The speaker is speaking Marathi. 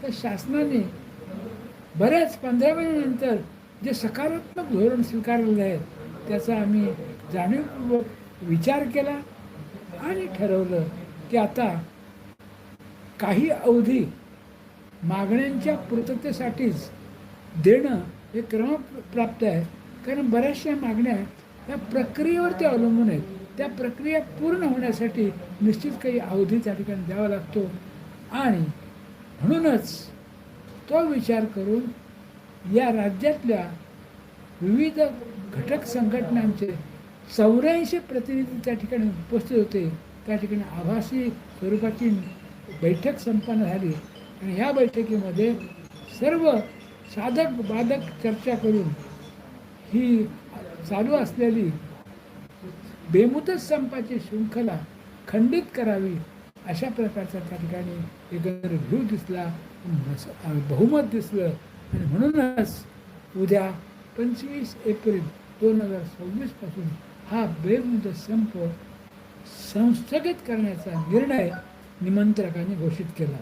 तर शासनाने बऱ्याच 15 महिन्यानंतर जे सकारात्मक धोरण स्वीकारलेलं आहे त्याचा आम्ही जाणीवपूर्वक विचार केला आणि ठरवलं की आता काही अवधी मागण्यांच्या पूर्ततेसाठीच देणं हे क्रमप्राप्त आहे. कारण बऱ्याचशा मागण्या या प्रक्रियेवरती अवलंबून आहेत. त्या प्रक्रिया पूर्ण होण्यासाठी निश्चित काही अवधी त्या ठिकाणी द्यावा लागतो आणि म्हणूनच तो विचार करून या राज्यातल्या विविध घटक संघटनांचे 84 प्रतिनिधी त्या ठिकाणी उपस्थित होते. त्या ठिकाणी आभासी स्वरूपाची बैठक संपन्न झाली आणि ह्या बैठकीमध्ये सर्व साधक बाधक चर्चा करून ही चालू असलेली बेमुदत संपाची शृंखला खंडित करावी अशा प्रकारचा त्या ठिकाणी एकंदर व्ह्यू दिसला, बहुमत दिसलं आणि म्हणूनच उद्या 25 एप्रिल 2026 पासून हा बेमुदत संप संस्थगित करण्याचा निर्णय निमंत्रकाने घोषित केला.